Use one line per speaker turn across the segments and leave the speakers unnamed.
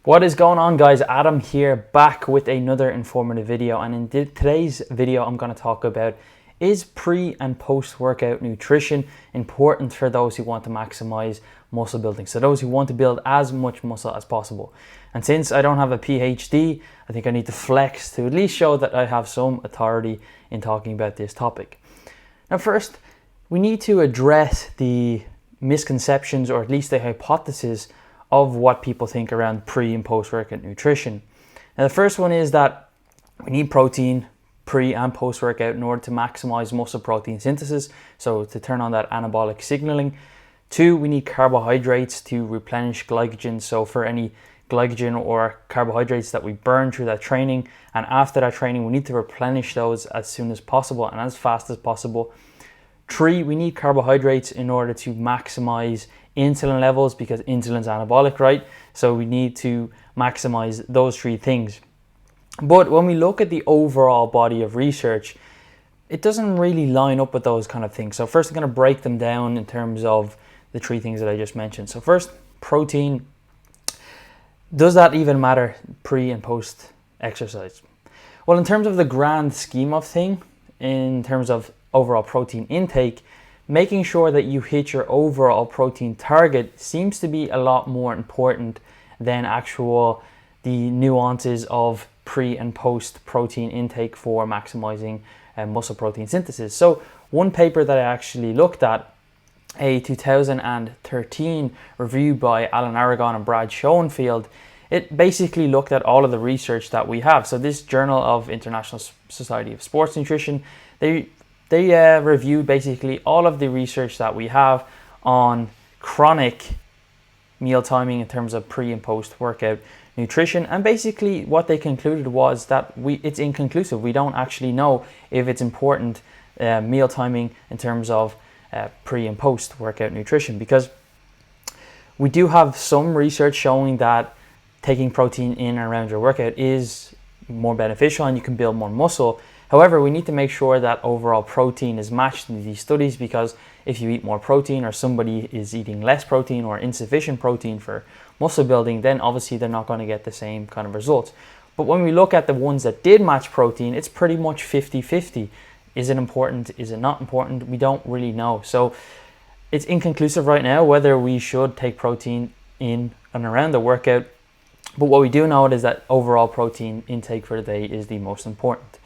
What is going on, guys? Adam here, back with another informative video, and in today's video I'm going to talk about, is pre and post workout nutrition important for those who want to maximize muscle building, so those who want to build as much muscle as possible. And since I don't have a PhD, I think I need to flex to at least show that I have some authority in talking about this topic. Now first, we need to address the misconceptions, or at least the hypothesis of what people think around pre and post workout nutrition. Now the first one is that we need protein pre and post workout in order to maximize muscle protein synthesis, so to turn on that anabolic signaling. 2, we need carbohydrates to replenish glycogen, so for any glycogen or carbohydrates that we burn through that training and after that training, we need to replenish those as soon as possible and as fast as possible. 3, we need carbohydrates in order to maximize insulin levels, because insulin's anabolic, right? So we need to maximize those 3 things. But when we look at the overall body of research, it doesn't really line up with those kind of things. So first I'm going to break them down in terms of the 3 things that I just mentioned. So first, protein. Does that even matter pre and post exercise? Well, in terms of the grand scheme of thing, in terms of overall protein intake, making sure that you hit your overall protein target seems to be a lot more important than the nuances of pre and post protein intake for maximizing muscle protein synthesis. So one paper that I actually looked at, a 2013 review by Alan Aragon and Brad Schoenfeld, it basically looked at all of the research that we have. So this Journal of International Society of Sports Nutrition, they reviewed basically all of the research that we have on chronic meal timing in terms of pre and post workout nutrition, and basically what they concluded was that it's inconclusive. We don't actually know if it's important meal timing in terms of pre and post workout nutrition, because we do have some research showing that taking protein in and around your workout is more beneficial and you can build more muscle. However, we need to make sure that overall protein is matched in these studies, because if you eat more protein or somebody is eating less protein or insufficient protein for muscle building, then obviously they're not going to get the same kind of results. But when we look at the ones that did match protein, it's pretty much 50-50. Is it important? Is it not important? We don't really know. So it's inconclusive right now whether we should take protein in and around the workout. But what we do know is that overall protein intake for the day is the most important.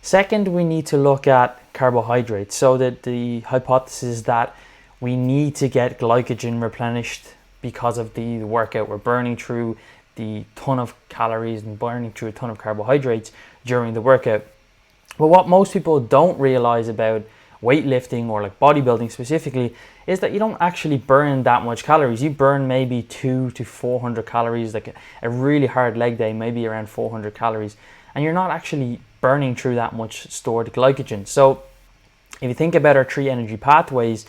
Second, we need to look at carbohydrates. So that the hypothesis that we need to get glycogen replenished because of the workout. We're burning through the ton of calories and burning through a ton of carbohydrates during the workout. But what most people don't realize about weightlifting or like bodybuilding specifically is that you don't actually burn that much calories. You burn maybe 200 to 400 calories, like a really hard leg day, maybe around 400 calories, and you're not actually burning through that much stored glycogen. So if you think about our 3 energy pathways,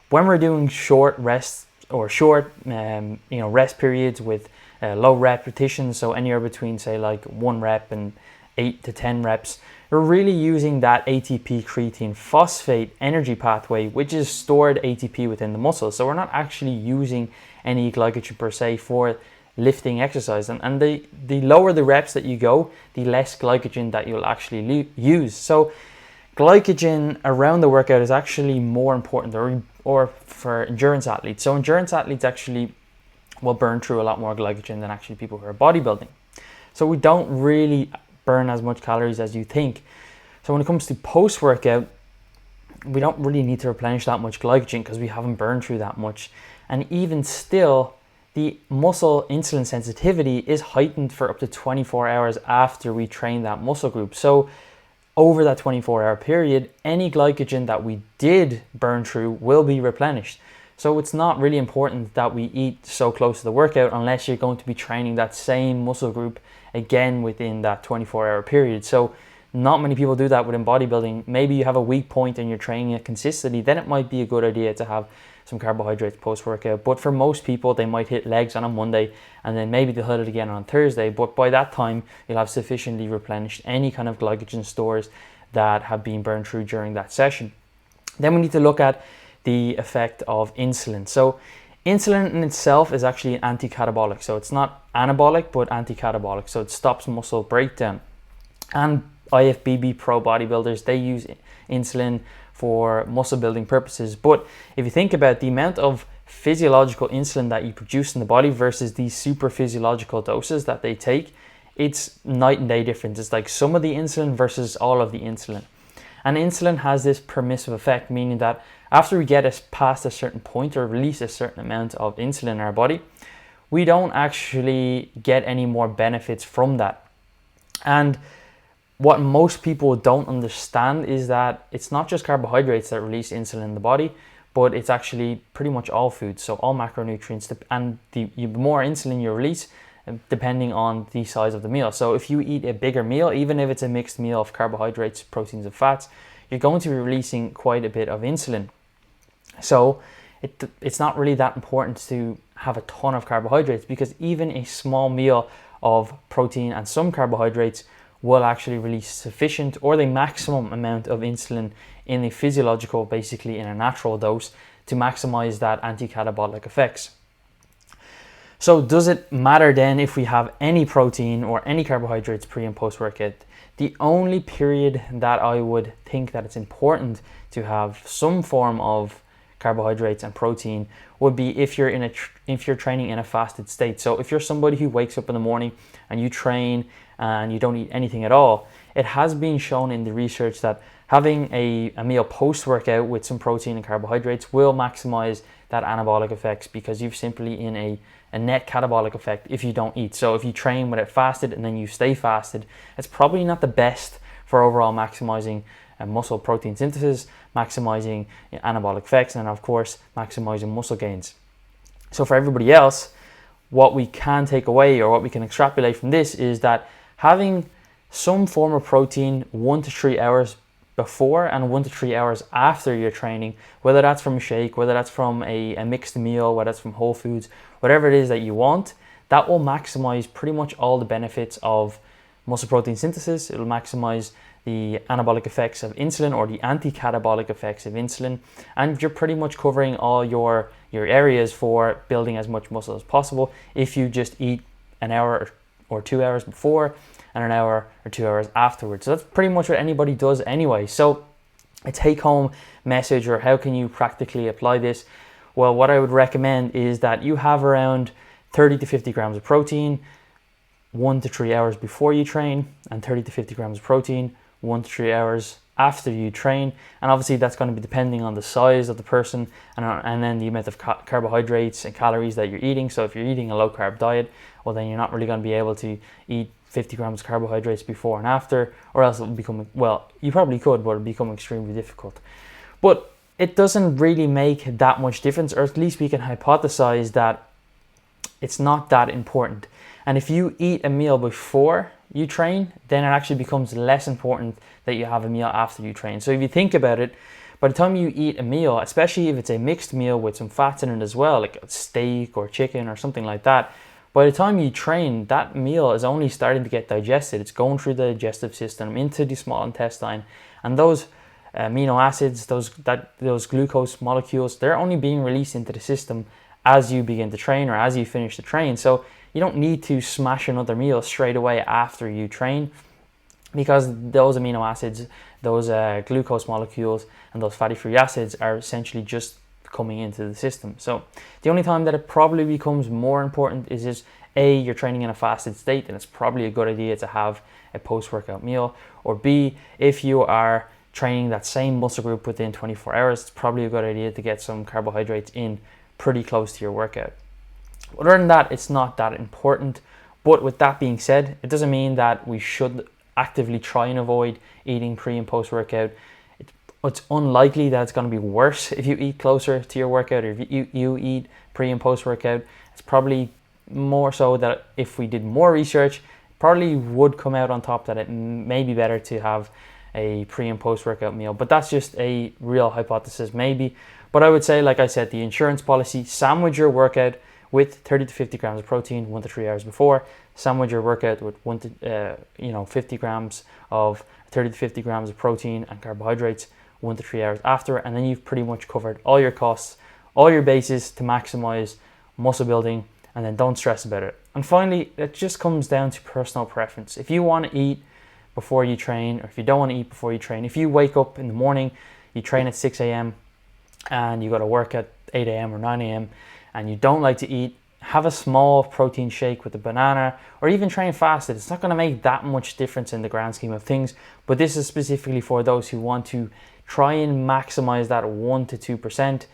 when we're doing short rests or short rest periods with low repetitions, so anywhere between say like 1 rep and 8 to 10 reps, we're really using that ATP creatine phosphate energy pathway, which is stored ATP within the muscle. So we're not actually using any glycogen per se for lifting exercise, and the lower the reps that you go, the less glycogen that you'll actually use. So glycogen around the workout is actually more important, or for endurance athletes. So endurance athletes actually will burn through a lot more glycogen than actually people who are bodybuilding. So we don't really burn as much calories as you think. So when it comes to post-workout, we don't really need to replenish that much glycogen because we haven't burned through that much. And even still, the muscle insulin sensitivity is heightened for up to 24 hours after we train that muscle group. So over that 24-hour period, any glycogen that we did burn through will be replenished. So it's not really important that we eat so close to the workout unless you're going to be training that same muscle group again within that 24-hour period. So not many people do that within bodybuilding. Maybe you have a weak point and you're training it consistently, then it might be a good idea to have some carbohydrates post-workout. But for most people, they might hit legs on a Monday and then maybe they'll hit it again on Thursday. But by that time, you'll have sufficiently replenished any kind of glycogen stores that have been burned through during that session. Then we need to look at the effect of insulin. So Insulin in itself is actually an anti-catabolic, so it's not anabolic but anti-catabolic, so it stops muscle breakdown. And IFBB pro bodybuilders, they use insulin for muscle building purposes. But if you think about the amount of physiological insulin that you produce in the body versus these super physiological doses that they take, it's night and day difference. It's like some of the insulin versus all of the insulin. And insulin has this permissive effect, meaning that after we get us past a certain point or release a certain amount of insulin in our body, we don't actually get any more benefits from that. And what most people don't understand is that it's not just carbohydrates that release insulin in the body, but it's actually pretty much all foods, so all macronutrients, and the more insulin you release, depending on the size of the meal. So if you eat a bigger meal, even if it's a mixed meal of carbohydrates, proteins, and fats, you're going to be releasing quite a bit of insulin. So it's not really that important to have a ton of carbohydrates, because even a small meal of protein and some carbohydrates will actually release sufficient or the maximum amount of insulin in a physiological, basically in a natural dose, to maximize that anti-catabolic effects. So does it matter then if we have any protein or any carbohydrates pre and post workout? The only period that I would think that it's important to have some form of carbohydrates and protein would be if you're training in a fasted state. So if you're somebody who wakes up in the morning and you train and you don't eat anything at all, it has been shown in the research that having a meal post-workout with some protein and carbohydrates will maximize that anabolic effects, because you've simply in a net catabolic effect if you don't eat. So if you train without fasted and then you stay fasted, it's probably not the best for overall maximizing muscle protein synthesis, maximizing anabolic effects, and of course maximizing muscle gains. So for everybody else, what we can take away or what we can extrapolate from this is that having some form of protein 1 to 3 hours before and 1 to 3 hours after your training, whether that's from a shake, whether that's from a mixed meal, whether that's from whole foods, whatever it is that you want, that will maximize pretty much all the benefits of muscle protein synthesis. It will maximize the anabolic effects of insulin or the anti-catabolic effects of insulin, and you're pretty much covering all your areas for building as much muscle as possible if you just eat an hour or 2 hours before and an hour or 2 hours afterwards. So that's pretty much what anybody does anyway. So a take-home message, or how can you practically apply this? Well, what I would recommend is that you have around 30 to 50 grams of protein 1 to 3 hours before you train, and 30 to 50 grams of protein 1 to 3 hours after you train. And obviously that's going to be depending on the size of the person and then the amount of carbohydrates and calories that you're eating. So if you're eating a low carb diet, well, then you're not really going to be able to eat 50 grams of carbohydrates before and after, or else it'll become, well, you probably could, but it'll become extremely difficult. But it doesn't really make that much difference, or at least we can hypothesize that it's not that important. And if you eat a meal before you train, then it actually becomes less important that you have a meal after you train. So if you think about it, by the time you eat a meal, especially if it's a mixed meal with some fats in it as well, like a steak or chicken or something like that, by the time you train, that meal is only starting to get digested. It's going through the digestive system into the small intestine, and those amino acids, those glucose molecules, they're only being released into the system as you begin to train or as you finish the train. So you don't need to smash another meal straight away after you train, because those amino acids, those glucose molecules and those fatty free acids are essentially just coming into the system. So the only time that it probably becomes more important is just A, you're training in a fasted state, and it's probably a good idea to have a post-workout meal, or B, if you are training that same muscle group within 24 hours, it's probably a good idea to get some carbohydrates in pretty close to your workout. Other than that, it's not that important. But with that being said, it doesn't mean that we should actively try and avoid eating pre and post workout. It's unlikely that it's going to be worse if you eat closer to your workout, or if you eat pre and post workout. It's probably more so that if we did more research, it probably would come out on top that it may be better to have a pre and post workout meal. But that's just a real hypothesis maybe. But I would say, like I said, the insurance policy, sandwich your workout with 30 to 50 grams of protein 1 to 3 hours before, sandwich your workout with 50 grams of 30 to 50 grams of protein and carbohydrates 1 to 3 hours after, and then you've pretty much covered all your costs, all your bases to maximize muscle building, and then don't stress about it. And finally, it just comes down to personal preference. If you want to eat before you train, or if you don't want to eat before you train, if you wake up in the morning, you train at 6 a.m. and you got to work at 8 a.m. or 9 a.m. and you don't like to eat, have a small protein shake with a banana, or even train fasted. It's not going to make that much difference in the grand scheme of things, but this is specifically for those who want to try and maximize that 1 to 2%.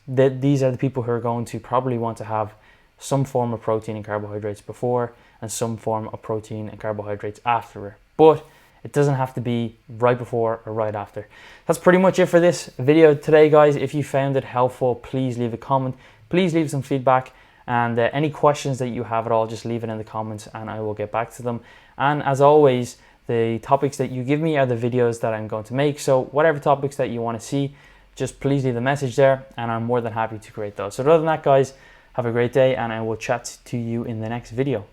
These are the people who are going to probably want to have some form of protein and carbohydrates before and some form of protein and carbohydrates after. But it doesn't have to be right before or right after. That's pretty much it for this video today, guys. If you found it helpful, please leave a comment. Please leave some feedback, and any questions that you have at all, just leave it in the comments and I will get back to them. And as always, the topics that you give me are the videos that I'm going to make. So whatever topics that you want to see, just please leave a message there and I'm more than happy to create those. So other than that, guys, have a great day and I will chat to you in the next video.